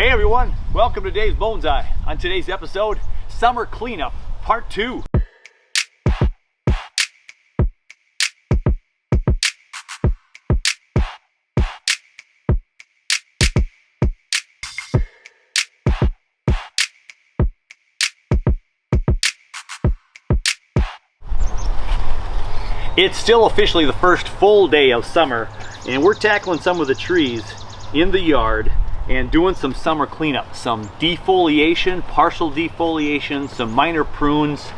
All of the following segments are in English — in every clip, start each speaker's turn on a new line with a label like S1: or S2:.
S1: Hey everyone, welcome to Dave's Bonsai. On today's episode, Summer Cleanup, Part 2. It's still officially the first full day of summer, and we're tackling some of the trees in the yard and doing some summer cleanup, some defoliation, partial defoliation, some minor prunes.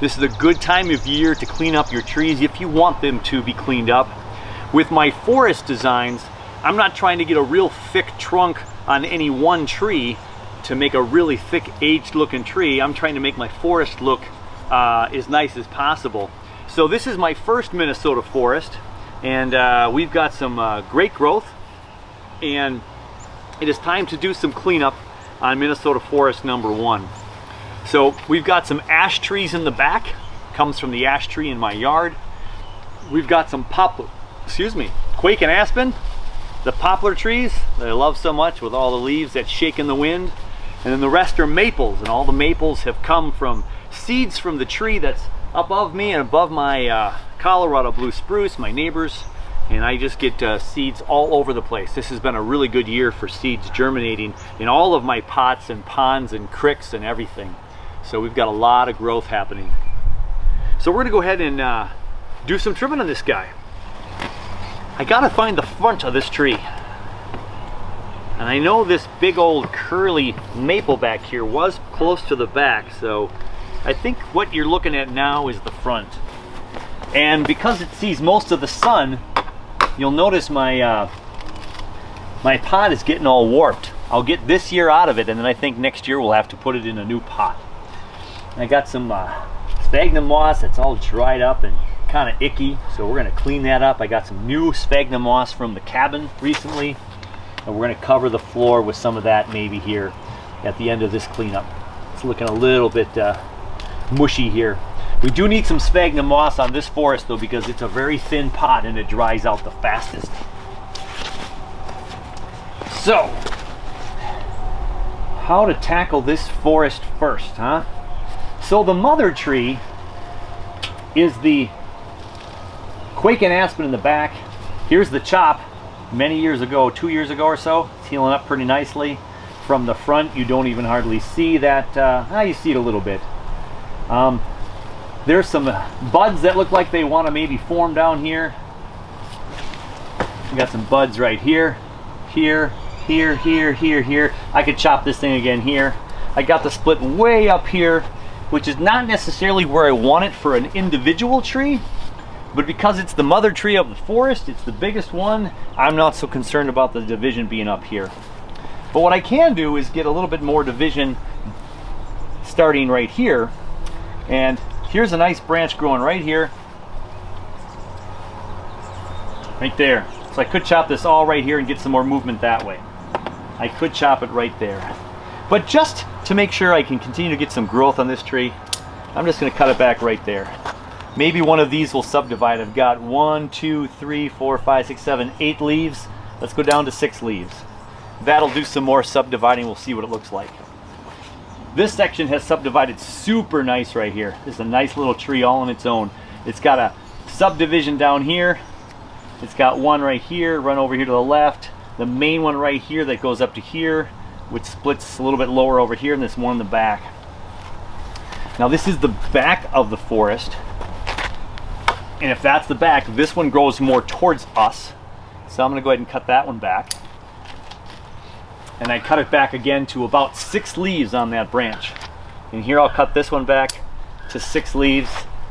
S1: This is a good time of year to clean up your trees if you want them to be cleaned up. With my forest designs, I'm not trying to get a real thick trunk on any one tree to make a really thick aged looking tree. I'm trying to make my forest look as nice as possible. So this is my first Minnesota forest, and we've got some great growth, and it is time to do some cleanup on Minnesota forest number 1. So we've got some ash trees in the back, comes from the ash tree in my yard. We've got some quake and aspen, the poplar trees that I love so much with all the leaves that shake in the wind. And then the rest are maples, and all the maples have come from seeds from the tree that's above me and above my Colorado blue spruce, my neighbors, and I just get seeds all over the place. This has been a really good year for seeds germinating in all of my pots and ponds and cricks and everything. So we've got a lot of growth happening. So we're gonna go ahead and do some trimming on this guy. I gotta find the front of this tree. And I know this big old curly maple back here was close to the back, so I think what you're looking at now is the front. And because it sees most of the sun, you'll notice my my pot is getting all warped. I'll get this year out of it, and then I think next year we'll have to put it in a new pot. I got some sphagnum moss that's all dried up and kind of icky, so we're going to clean that up. I got some new sphagnum moss from the cabin recently, and we're going to cover the floor with some of that maybe here at the end of this cleanup. It's looking a little bit mushy here. We do need some sphagnum moss on this forest though, because it's a very thin pot and it dries out the fastest. So, how to tackle this forest first, huh? So the mother tree is the quake and aspen in the back. Here's the chop many years ago, 2 years ago or so. It's healing up pretty nicely. From the front, you don't even hardly see that. You see it a little bit. There's some buds that look like they want to maybe form down here. We got some buds right here, here, here, here, here, here. I could chop this thing again here. I got the split way up here, which is not necessarily where I want it for an individual tree, but because it's the mother tree of the forest, it's the biggest one, I'm not so concerned about the division being up here. But what I can do is get a little bit more division starting right here. And here's a nice branch growing right here, right there. So I could chop this all right here and get some more movement that way. I could chop it right there. But just to make sure I can continue to get some growth on this tree, I'm just going to cut it back right there. Maybe one of these will subdivide. I've got 1, 2, 3, 4, 5, 6, 7, 8 leaves. Let's go down to 6 leaves. That'll do some more subdividing. We'll see what it looks like. This section has subdivided super nice right here. This is a nice little tree all on its own. It's got a subdivision down here. It's got one right here, run over here to the left. The main one right here that goes up to here, which splits a little bit lower over here, and this one in the back. Now this is the back of the forest. And if that's the back, this one grows more towards us. So I'm gonna go ahead and cut that one back. And I cut it back again to about 6 leaves on that branch. And here I'll cut this one back to 6 leaves,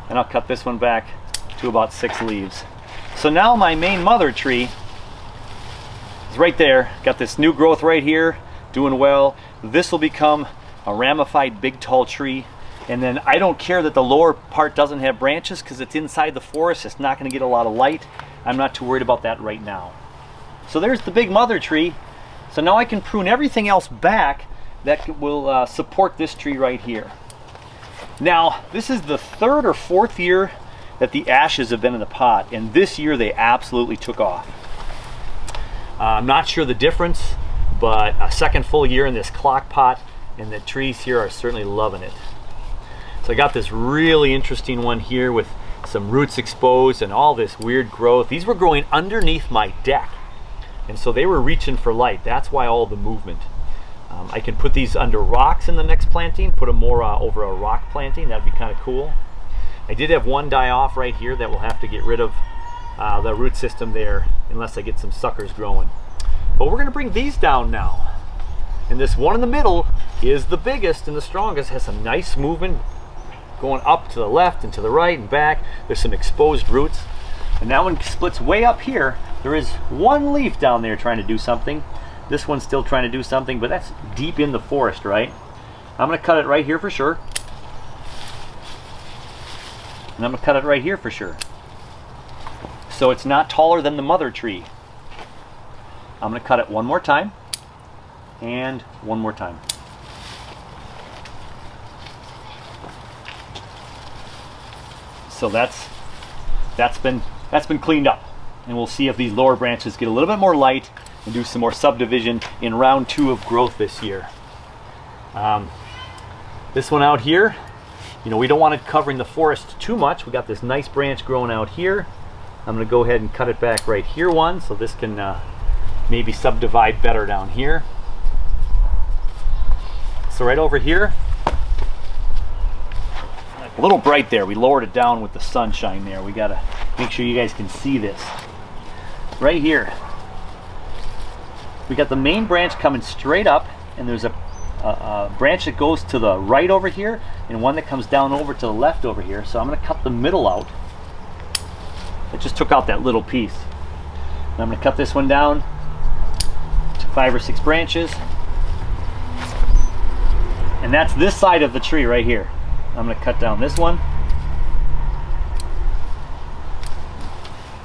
S1: and I'll cut this one back to about 6 leaves. So now my main mother tree is right there. Got this new growth right here, doing well. This will become a ramified big tall tree. And then I don't care that the lower part doesn't have branches because it's inside the forest. It's not going to get a lot of light. I'm not too worried about that right now. So there's the big mother tree. So now I can prune everything else back that will support this tree right here. Now, this is the 3rd or 4th year that the ashes have been in the pot, and this year they absolutely took off. I'm not sure the difference but a second full year in this clock pot, and the trees here are certainly loving it. So I got this really interesting one here with some roots exposed and all this weird growth. These were growing underneath my deck, and so they were reaching for light. That's why all the movement. I can put these under rocks in the next planting, put them more over a rock planting. That'd be kind of cool. I did have one die off right here that we'll have to get rid of the root system there unless I get some suckers growing. But we're gonna bring these down now. And this one in the middle is the biggest and the strongest, has some nice movement going up to the left and to the right and back. There's some exposed roots. And that one splits way up here. There is one leaf down there trying to do something. This one's still trying to do something, but that's deep in the forest, right? I'm gonna cut it right here for sure. And I'm gonna cut it right here for sure. So it's not taller than the mother tree. I'm gonna cut it one more time and one more time. So that's been cleaned up, and we'll see if these lower branches get a little bit more light and do some more subdivision in round 2 of growth this year. This one out here, you know, we don't want it covering the forest too much. We got this nice branch growing out here. I'm going to go ahead and cut it back right here one, so this can maybe subdivide better down here. So right over here, a little bright there. We lowered it down with the sunshine there. We got to make sure you guys can see this. Right here, we got the main branch coming straight up, and there's a branch that goes to the right over here and one that comes down over to the left over here. So I'm going to cut the middle out. I just took out that little piece. And I'm going to cut this one down to 5 or 6 branches. And that's this side of the tree right here. I'm going to cut down this one.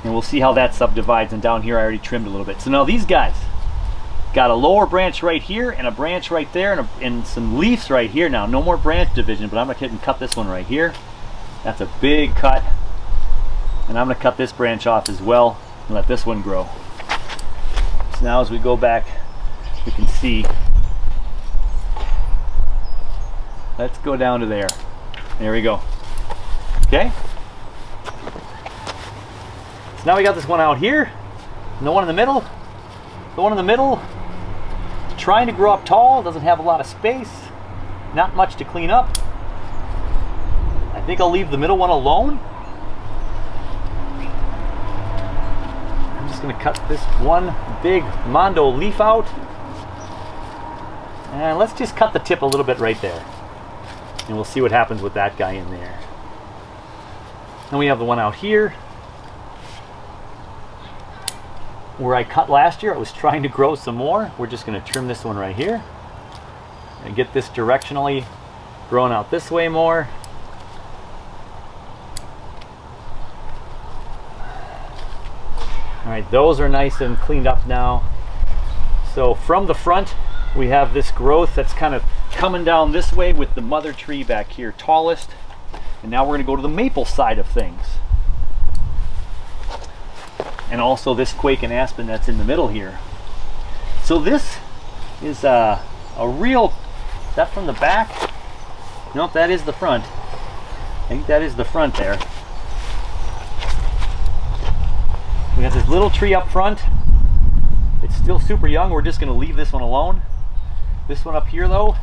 S1: And we'll see how that subdivides. And down here I already trimmed a little bit. So now these guys got a lower branch right here and a branch right there and some leaves right here. Now no more branch division, but I'm going to hit and cut this one right here. That's a big cut. And I'm going to cut this branch off as well and let this one grow. So now as we go back, we can see. Let's go down to there. There we go. Okay. So now we got this one out here, and the one in the middle. The one in the middle, trying to grow up tall, doesn't have a lot of space, not much to clean up. I think I'll leave the middle one alone. I'm just going to cut this one big mondo leaf out. And let's just cut the tip a little bit right there. And we'll see what happens with that guy in there. Then we have the one out here. Where I cut last year, I was trying to grow some more. We're just going to trim this one right here. And get this directionally growing out this way more. Alright, those are nice and cleaned up now. So from the front, we have this growth that's kind of coming down this way with the mother tree back here tallest. And now we're going to go to the maple side of things. And also this quake and aspen that's in the middle here. So this is a real, is that from the back? Nope, that is the front. I think that is the front there. We got this little tree up front. It's still super young. We're just going to leave this one alone. This one up here though,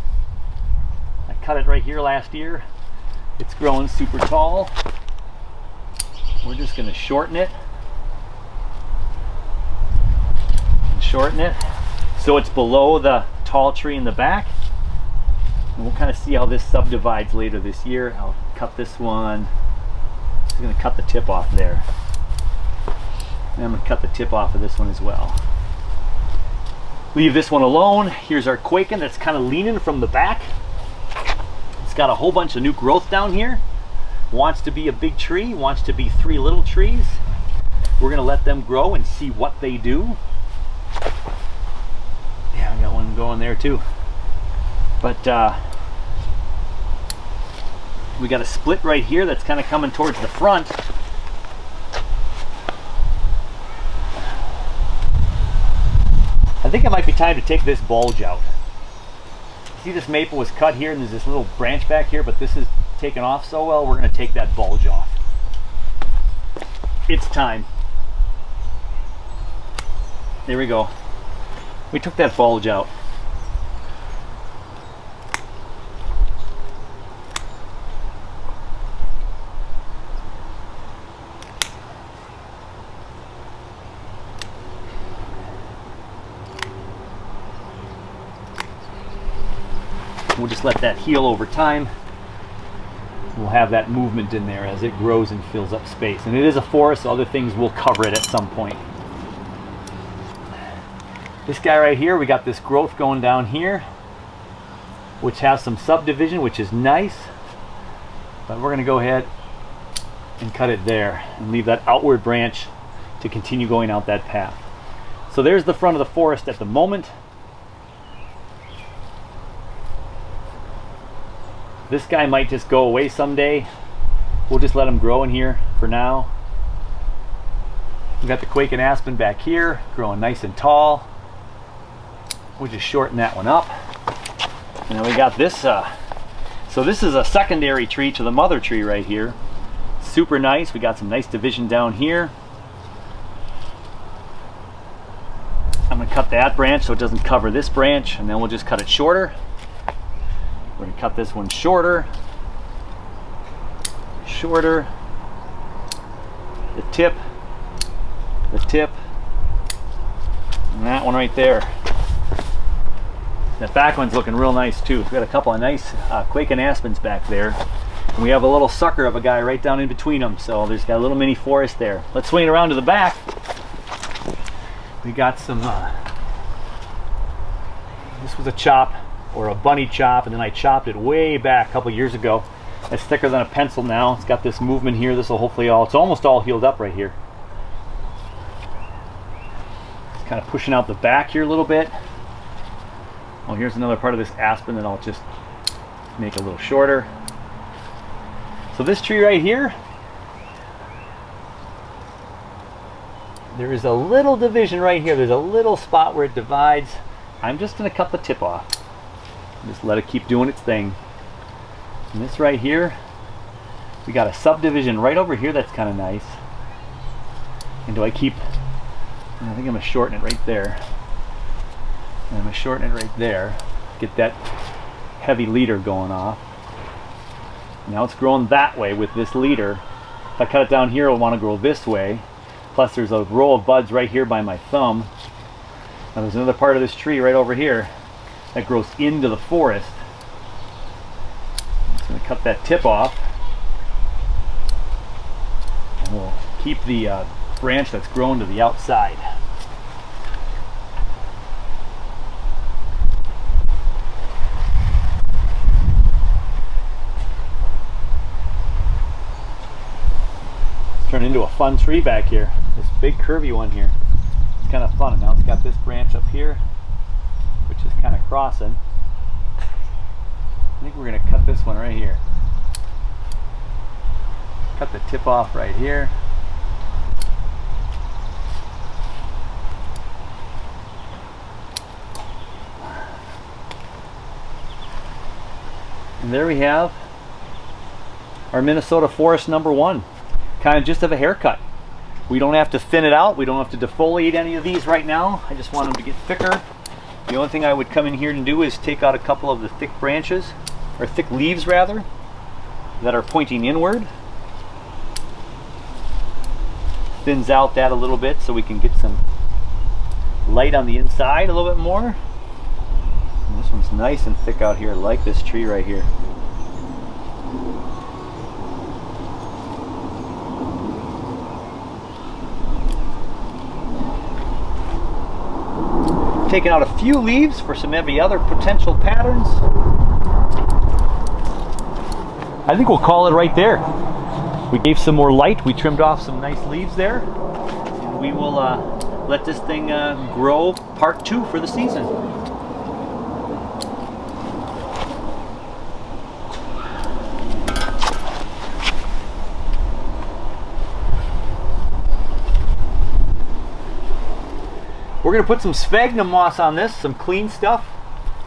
S1: I cut it right here last year. It's growing super tall. We're just going to shorten it. Shorten it so it's below the tall tree in the back, and we'll kind of see how this subdivides later this year. I'll cut this one. I'm going to cut the tip off there, and I'm going to cut the tip off of this one as well. Leave this one alone. Here's our quaking that's kind of leaning from the back. It's got a whole bunch of new growth down here. Wants to be a big tree, wants to be 3 little trees. We're going to let them grow and see what they do. Yeah, I got one going there too. But we got a split right here that's kind of coming towards the front. I think it might be time to take this bulge out. See, this maple was cut here and there's this little branch back here, but this is taken off so well, we're going to take that bulge off. It's time. There we go. We took that bulge out. We'll just let that heal over time. We'll have that movement in there as it grows and fills up space. And it is a forest, so other things will cover it at some point. This guy right here, we got this growth going down here, which has some subdivision, which is nice. But we're going to go ahead and cut it there and leave that outward branch to continue going out that path. So there's the front of the forest at the moment. This guy might just go away someday. We'll just let him grow in here for now. We've got the quake and aspen back here, growing nice and tall. We'll just shorten that one up. And then we got this, so this is a secondary tree to the mother tree right here. Super nice. We got some nice division down here. I'm going to cut that branch so it doesn't cover this branch, and then we'll just cut it shorter. We're going to cut this one shorter, shorter, the tip, and that one right there. That back one's looking real nice too. We've got a couple of nice quake and aspens back there. And we have a little sucker of a guy right down in between them, so there's got a little mini forest there. Let's swing it around to the back. We got some, this was a chop, or a bunny chop, and then I chopped it way back a couple years ago. It's thicker than a pencil now. It's got this movement here. This will hopefully it's almost all healed up right here. It's kind of pushing out the back here a little bit. Well, here's another part of this aspen that I'll just make a little shorter. So this tree right here, there is a little division right here. There's a little spot where it divides. I'm just going to cut the tip off. Just let it keep doing its thing. And this right here, we got a subdivision right over here that's kind of nice. And do I keep, I think I'm going to shorten it right there. And I'm going to shorten it right there. Get that heavy leader going off. Now it's growing that way with this leader. If I cut it down here, I'll want to grow this way. Plus there's a row of buds right here by my thumb. Now there's another part of this tree right over here that grows into the forest. I'm just going to cut that tip off. And we'll keep the branch that's grown to the outside. It's turned into a fun tree back here. This big curvy one here. It's kind of fun. And now it's got this branch up here, which is kind of crossing. I think we're going to cut this one right here. Cut the tip off right here. And there we have our Minnesota forest #1. Kind of just of a haircut. We don't have to thin it out. We don't have to defoliate any of these right now. I just want them to get thicker. The only thing I would come in here and do is take out a couple of the thick branches, or thick leaves rather, that are pointing inward. Thins out that a little bit so we can get some light on the inside a little bit more. And this one's nice and thick out here, like this tree right here. Taking out a few leaves for some maybe other potential patterns. I think we'll call it right there. We gave some more light. We trimmed off some nice leaves there. And we will let this thing grow part 2 for the season. We're we're gonna put some sphagnum moss on this, some clean stuff,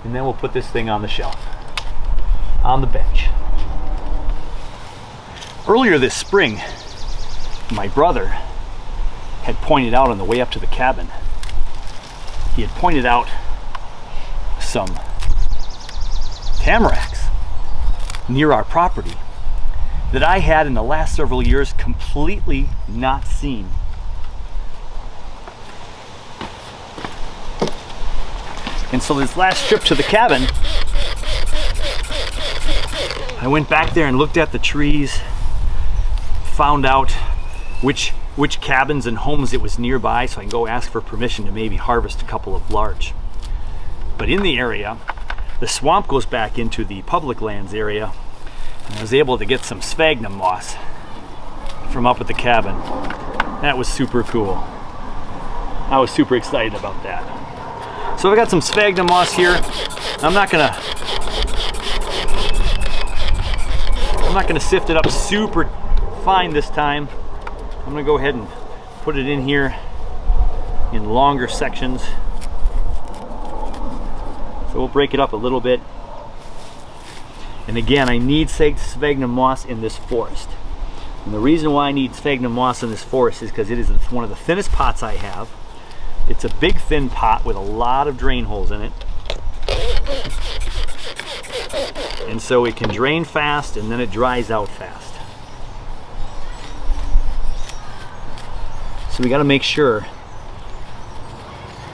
S1: and then we'll put this thing on the shelf, on the bench. Earlier this spring, my brother had pointed out on the way up to the cabin, he had pointed out some tamaracks near our property that I had in the last several years completely not seen. And so this last trip to the cabin, I went back there and looked at the trees, found out which cabins and homes it was nearby, so I can go ask for permission to maybe harvest a couple of large. But in the area, the swamp goes back into the public lands area, and I was able to get some sphagnum moss from up at the cabin. That was super cool. I was super excited about that. So I got some sphagnum moss here. I'm not gonna sift it up super fine this time. I'm gonna go ahead and put it in here in longer sections. So we'll break it up a little bit. And again, I need sphagnum moss in this forest. And the reason why I need sphagnum moss in this forest is because it is one of the thinnest pots I have. It's a big thin pot with a lot of drain holes in it. And so it can drain fast and then it dries out fast. So we got to make sure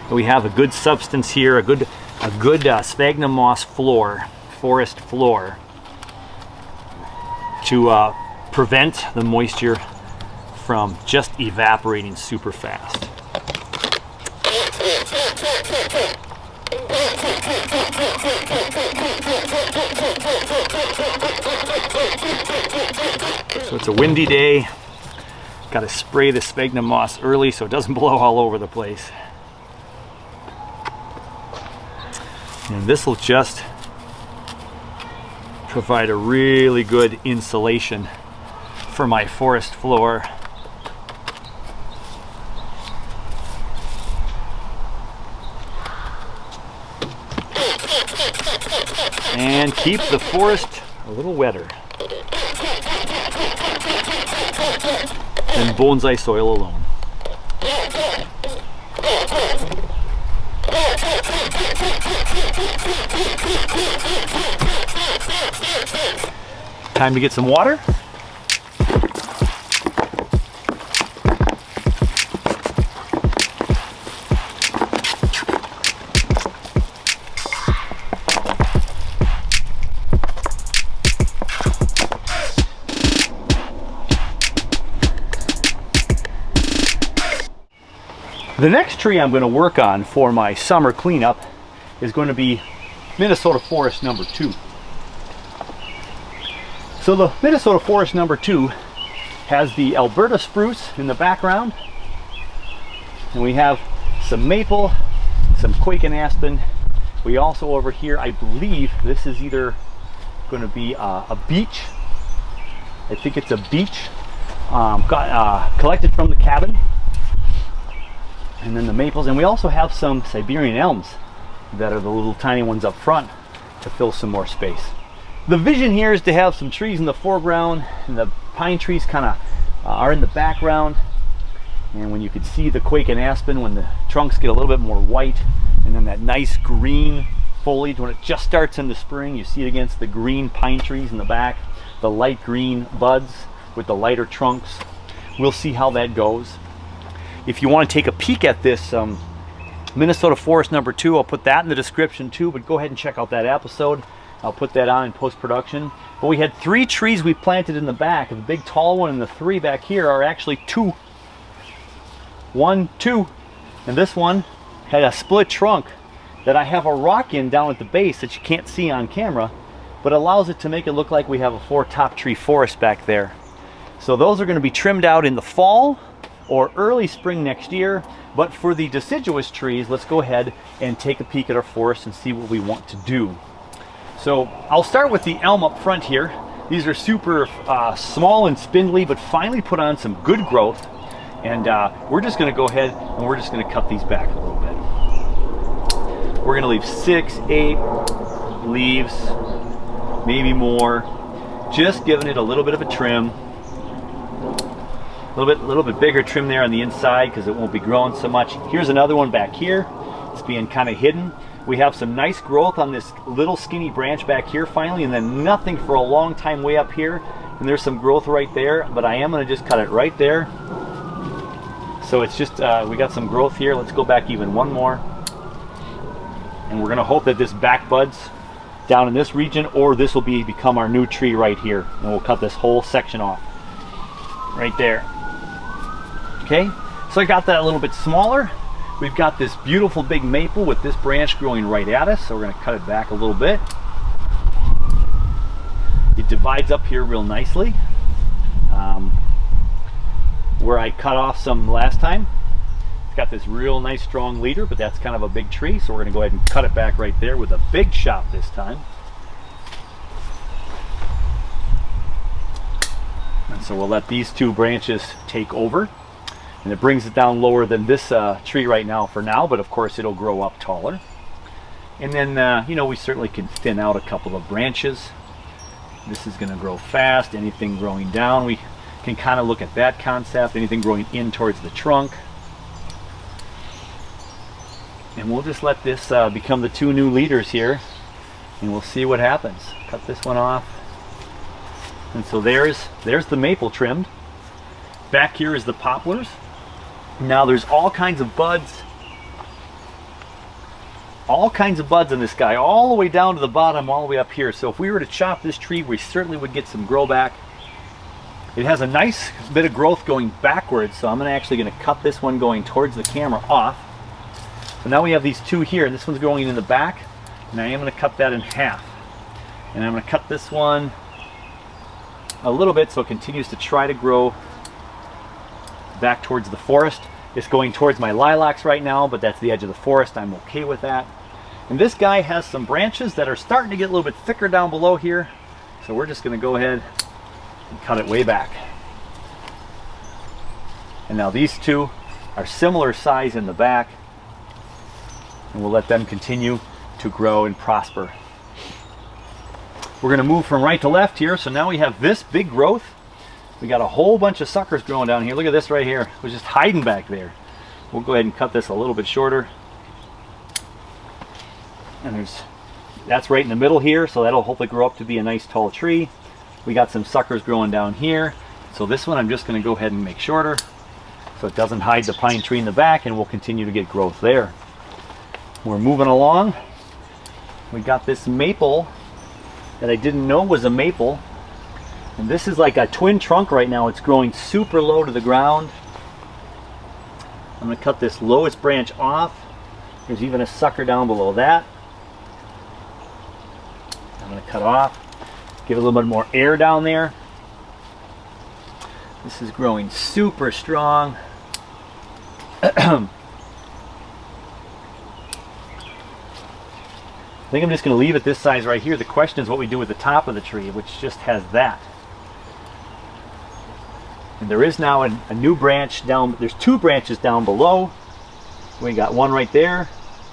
S1: that we have a good substance here, a good sphagnum moss floor, forest floor, to prevent the moisture from just evaporating super fast. So it's a windy day. Got to spray the sphagnum moss early so it doesn't blow all over the place. And this will just provide a really good insulation for my forest floor. And keep the forest a little wetter than bonsai soil alone. Time to get some water. The next tree I'm going to work on for my summer cleanup is going to be Minnesota Forest number 2. So the Minnesota Forest number 2 has the Alberta spruce in the background, and we have some maple, some quake and aspen. We also over here, I believe this is either going to be a beech. I think it's a beech collected from the cabin. And then the maples, and we also have some Siberian elms that are the little tiny ones up front to fill some more space. The vision here is to have some trees in the foreground, and the pine trees kind of are in the background. And when you can see the quake and aspen, when the trunks get a little bit more white, and then that nice green foliage when it just starts in the spring, you see it against the green pine trees in the back, the light green buds with the lighter trunks. We'll see how that goes. If you want to take a peek at this Minnesota Forest number 2, I'll put that in the description too, but go ahead and check out that episode. I'll put that on in post-production. But we had 3 trees we planted in the back. The big tall one and the 3 back here are actually 2. 1, 2. And this one had a split trunk that I have a rock in down at the base that you can't see on camera, but allows it to make it look like we have a 4 top tree forest back there. So those are going to be trimmed out in the fall or early spring next year. But for the deciduous trees, let's go ahead and take a peek at our forest and see what we want to do. So I'll start with the elm up front here. These are super small and spindly, but finally put on some good growth. And we're just going to go ahead and we're just going to cut these back a little bit. We're gonna leave 6, 8 leaves, maybe more. Just giving it a little bit of a trim. A little bit bigger trim there on the inside because it won't be growing so much. Here's another one back here. It's being kind of hidden. We have some nice growth on this little skinny branch back here finally, and then nothing for a long time way up here. And there's some growth right there, but I am going to just cut it right there. So it's just, we got some growth here. Let's go back even one more. And we're going to hope that this back buds down in this region, or this will become our new tree right here. And we'll cut this whole section off right there. Okay, so I got that a little bit smaller. We've got this beautiful big maple with this branch growing right at us, so we're going to cut it back a little bit. It divides up here real nicely. Where I cut off some last time, it's got this real nice strong leader, but that's kind of a big tree, so we're going to go ahead and cut it back right there with a big chop this time. And so we'll let these two branches take over. And it brings it down lower than this tree right now for now, but of course it'll grow up taller. And then, you know, we certainly can thin out a couple of branches. This is going to grow fast. Anything growing down, we can kind of look at that concept. Anything growing in towards the trunk. And we'll just let this become the two new leaders here, and we'll see what happens. Cut this one off. And so there's the maple trimmed. Back here is the poplars. Now there's all kinds of buds in this guy, all the way down to the bottom, all the way up here. So if we were to chop this tree, we certainly would get some grow back. It has a nice bit of growth going backwards, so I'm actually going to cut this one going towards the camera off. So now we have these two here, and this one's going in the back, and I am going to cut that in half. And I'm going to cut this one a little bit so it continues to try to grow back towards the forest. It's going towards my lilacs right now, but that's the edge of the forest. I'm okay with that. And this guy has some branches that are starting to get a little bit thicker down below here, so we're just going to go ahead and cut it way back. And now these two are similar size in the back, and we'll let them continue to grow and prosper. We're going to move from right to left here, so now we have this big growth. We got a whole bunch of suckers growing down here. Look at this right here. It was just hiding back there. We'll go ahead and cut this a little bit shorter. And that's right in the middle here, so that'll hopefully grow up to be a nice tall tree. We got some suckers growing down here. So this one I'm just going to go ahead and make shorter so it doesn't hide the pine tree in the back, and we'll continue to get growth there. We're moving along. We got this maple that I didn't know was a maple. And this is like a twin trunk right now. It's growing super low to the ground. I'm going to cut this lowest branch off. There's even a sucker down below that. I'm going to cut off. Give it a little bit more air down there. This is growing super strong. I think I'm just going to leave it this size right here. The question is what we do with the top of the tree, which just has that. And there is now a new branch down. There's two branches down below. We got one right there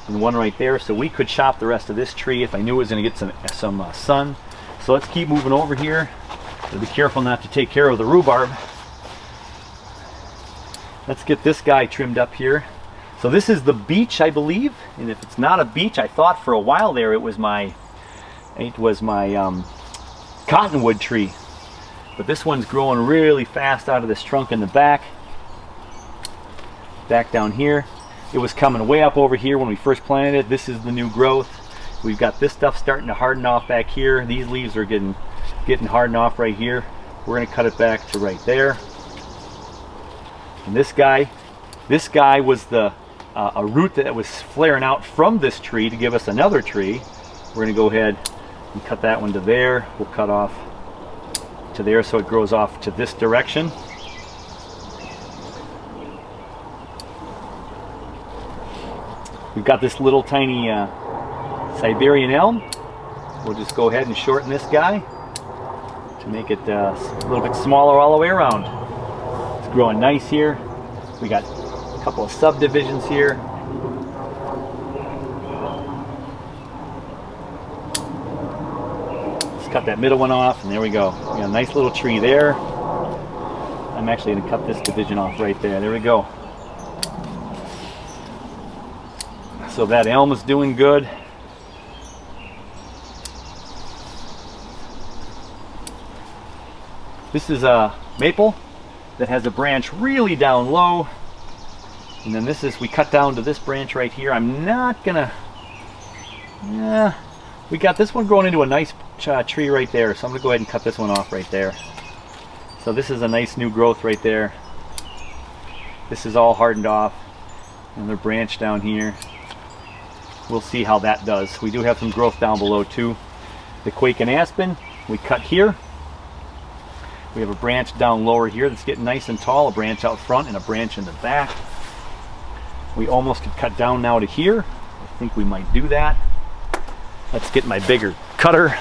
S1: and one right there. So we could chop the rest of this tree if I knew it was going to get some sun. So let's keep moving over here. Be careful not to take care of the rhubarb. Let's get this guy trimmed up here. So this is the beech, I believe. And if it's not a beech, I thought for a while there it was my cottonwood tree. But this one's growing really fast out of this trunk in the back. Back down here. It was coming way up over here when we first planted it. This is the new growth. We've got this stuff starting to harden off back here. These leaves are getting hardened off right here. We're going to cut it back to right there. And this guy was a root that was flaring out from this tree to give us another tree. We're going to go ahead and cut that one to there. We'll cut off to there so it grows off to this direction. We've got this little tiny Siberian elm. We'll just go ahead and shorten this guy to make it a little bit smaller all the way around. It's growing nice here. We got a couple of subdivisions here. just cut that middle one off, and there we go. We got a nice little tree there. I'm actually going to cut this division off right there. There we go. So that elm is doing good. This is a maple that has a branch really down low. And then this is, we cut down to this branch right here. I'm not gonna, yeah, we got this one growing into a nice tree right there. So I'm gonna go ahead and cut this one off right there. So this is a nice new growth right there. This is all hardened off. Another branch down here. We'll see how that does. We do have some growth down below too. The quake and aspen, we cut here. We have a branch down lower here that's getting nice and tall, a branch out front and a branch in the back. We almost could cut down now to here. I think we might do that. Let's get my bigger cutter.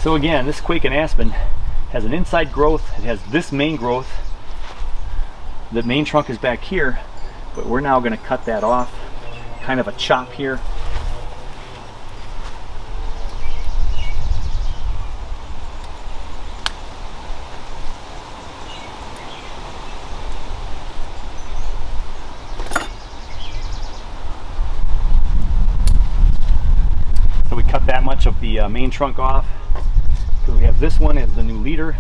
S1: So again, this quake and aspen has an inside growth. It has this main growth. The main trunk is back here, but we're now going to cut that off. Kind of a chop here. So we cut that much of the main trunk off. So we have this one as the new leader.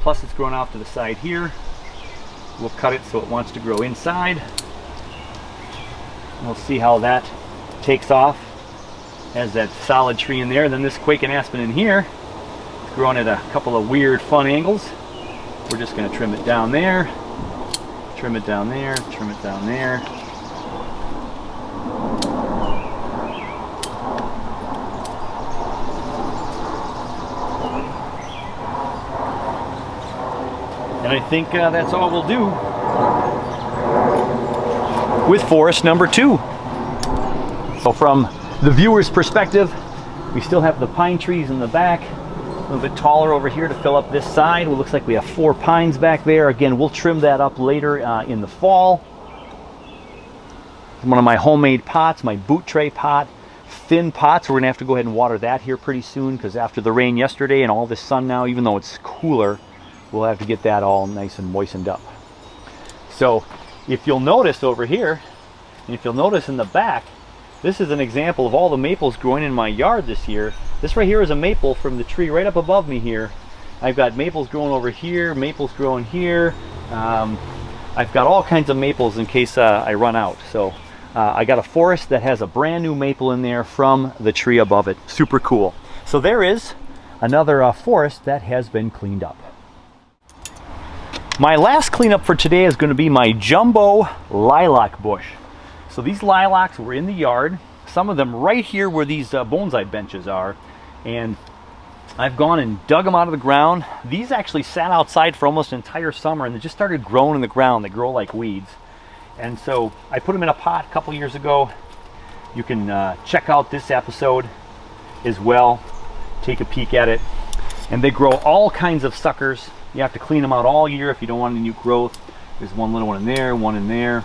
S1: Plus it's growing off to the side here. We'll cut it so it wants to grow inside. We'll see how that takes off as that solid tree in there. Then this quake and aspen in here is growing at a couple of weird fun angles. We're just going to trim it down there, trim it down there, trim it down there. And I think that's all we'll do with forest number 2. So from the viewer's perspective, we still have the pine trees in the back, a little bit taller over here to fill up this side. It looks like we have 4 pines back there. Again, we'll trim that up later in the fall. One of my homemade pots, my boot tray pot, thin pots. We're gonna have to go ahead and water that here pretty soon because after the rain yesterday and all this sun now, even though it's cooler, we'll have to get that all nice and moistened up. So if you'll notice over here, and if you'll notice in the back, this is an example of all the maples growing in my yard this year. This right here is a maple from the tree right up above me here. I've got maples growing over here, maples growing here. I've got all kinds of maples in case I run out. So I got a forest that has a brand new maple in there from the tree above it. Super cool. So there is another forest that has been cleaned up. My last cleanup for today is going to be my jumbo lilac bush. So these lilacs were in the yard, some of them right here where these bonsai benches are, and I've gone and dug them out of the ground. These actually sat outside for almost an entire summer and they just started growing in the ground. They grow like weeds. And so I put them in a pot a couple years ago. You can check out this episode as well, take a peek at it. And they grow all kinds of suckers. You have to clean them out all year if you don't want any new growth. There's one little one in there, one in there.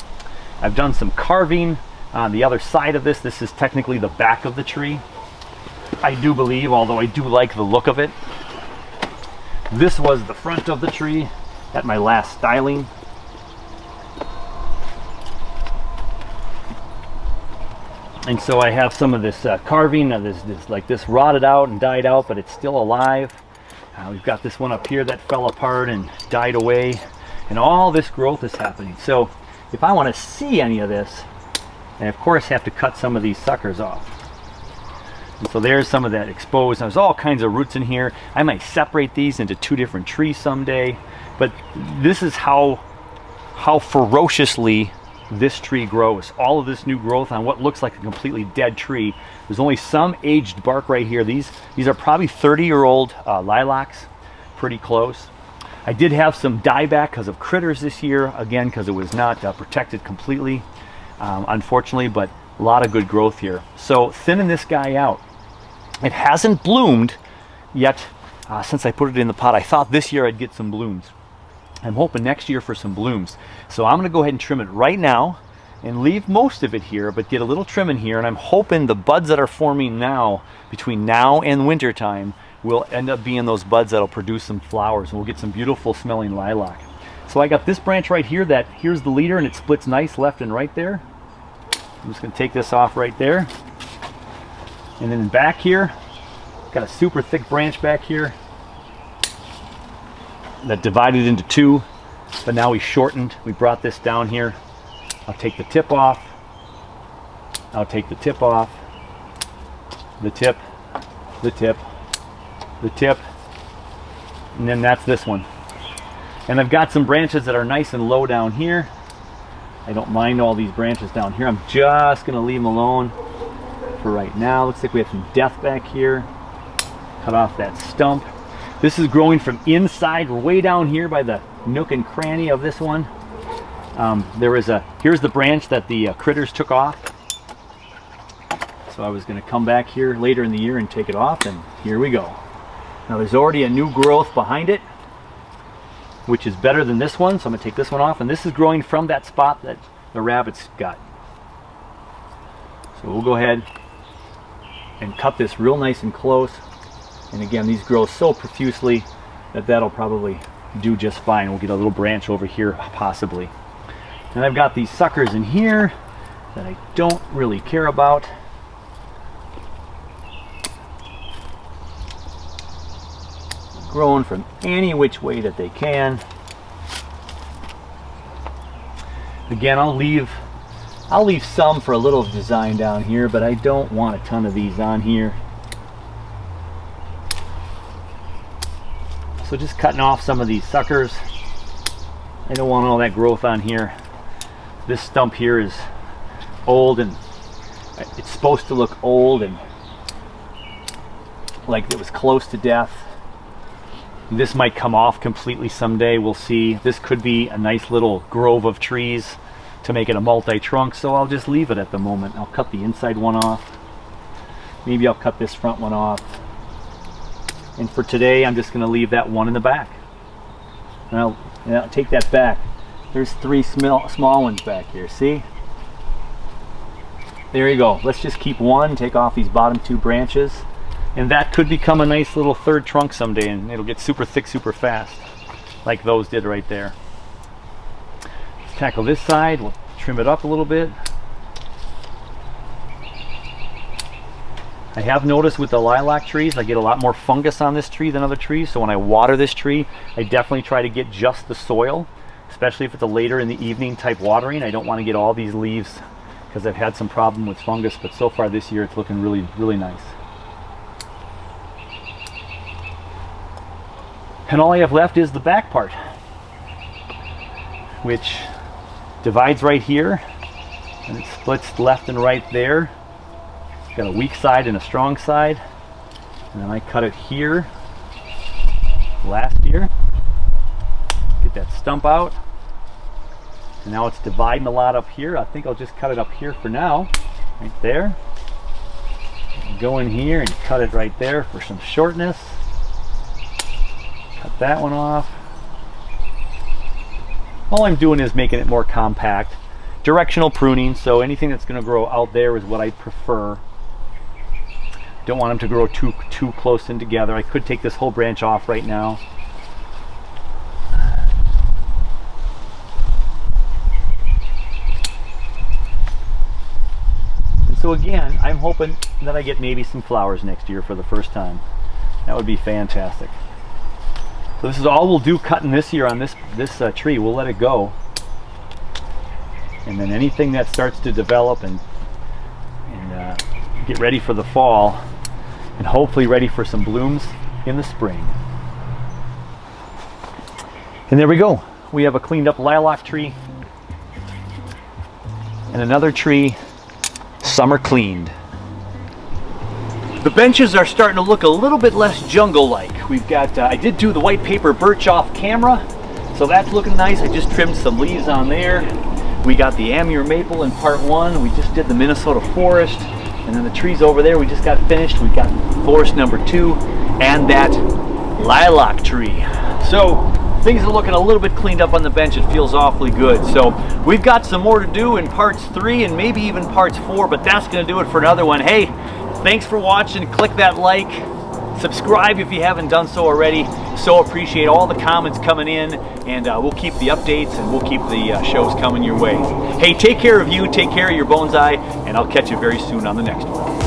S1: I've done some carving on the other side of this. This is technically the back of the tree, I do believe, although I do like the look of it. This was the front of the tree at my last styling. And so I have some of this carving, this rotted out and died out, but it's still alive. We've got this one up here that fell apart and died away, and all this growth is happening. So if I want to see any of this, I of course have to cut some of these suckers off. And so there's some of that exposed. There's all kinds of roots in here. I might separate these into 2 different trees someday, but this is how ferociously this tree grows. All of this new growth on what looks like a completely dead tree. There's only some aged bark right here. These are probably 30-year-old lilacs, pretty close. I did have some dieback because of critters this year, again because it was not protected completely, unfortunately, but a lot of good growth here. So thinning this guy out. It hasn't bloomed yet since I put it in the pot. I thought this year I'd get some blooms. I'm hoping next year for some blooms. So I'm going to go ahead and trim it right now. and leave most of it here, but get a little trim in here. And I'm hoping the buds that are forming now, between now and winter time, will end up being those buds that'll produce some flowers, and we'll get some beautiful smelling lilac. So I got this branch right here that, here's the leader, and it splits nice left and right there. I'm just gonna take this off right there. And then back here, got a super thick branch back here that divided into two, but now we shortened. We brought this down here. I'll take the tip off. I'll take the tip off. The tip, the tip, the tip, and then that's this one. And I've got some branches that are nice and low down here. I don't mind all these branches down here. I'm just gonna leave them alone for right now. Looks like we have some death back here. Cut off that stump. This is growing from inside, way down here by the nook and cranny of this one. Here's the branch that the critters took off. So I was gonna come back here later in the year and take it off, and here we go. Now there's already a new growth behind it, which is better than this one, so I'm gonna take this one off, and this is growing from that spot that the rabbits got. So we'll go ahead and cut this real nice and close. And again, these grow so profusely that that'll probably do just fine. We'll get a little branch over here, possibly. And I've got these suckers in here that I don't really care about. Growing from any which way that they can. Again, I'll leave some for a little design down here, but I don't want a ton of these on here. So just cutting off some of these suckers. I don't want all that growth on here. This stump here is old, and it's supposed to look old and like it was close to death. This might come off completely someday, we'll see. This could be a nice little grove of trees to make it a multi-trunk, so I'll just leave it at the moment. I'll cut the inside one off. Maybe I'll cut this front one off. And for today, I'm just gonna leave that one in the back. And I'll take that back. There's three small ones back here, see? There you go. Let's just keep one, take off these bottom two branches. And that could become a nice little third trunk someday, and it'll get super thick super fast, like those did right there. Let's tackle this side. We'll trim it up a little bit. I have noticed with the lilac trees, I get a lot more fungus on this tree than other trees, so when I water this tree, I definitely try to get just the soil, especially if it's a later in the evening type watering. I don't want to get all these leaves because I've had some problem with fungus, but so far this year it's looking really, really nice. And all I have left is the back part, which divides right here, and it splits left and right there. It's got a weak side and a strong side. And then I cut it here last year. Get that stump out. And now it's dividing a lot up here. I think I'll just cut it up here for now, right there. Go in here and cut it right there for some shortness. Cut that one off. All I'm doing is making it more compact. Directional pruning, so anything that's going to grow out there is what I prefer. Don't want them to grow too close in together. I could take this whole branch off right now. And so again, I'm hoping that I get maybe some flowers next year for the first time. That would be fantastic. So this is all we'll do cutting this year on this tree. We'll let it go. And then anything that starts to develop and get ready for the fall, and hopefully ready for some blooms in the spring. And there we go. We have a cleaned up lilac tree and another tree summer cleaned. The benches are starting to look a little bit less jungle-like. We've got, I did do the white paper birch off camera, so that's looking nice. I just trimmed some leaves on there. We got the Amur maple in part one. We just did the Minnesota forest. And then the trees over there, we just got finished. We got forest number 2 and that lilac tree. So things are looking a little bit cleaned up on the bench. It feels awfully good. So we've got some more to do in parts 3 and maybe even parts 4, but that's going to do it for another one. Hey, thanks for watching. Click that like, subscribe if you haven't done so already. So appreciate all the comments coming in, and we'll keep the updates and we'll keep the shows coming your way. Hey, take care of you, take care of your bonsai, and I'll catch you very soon on the next one.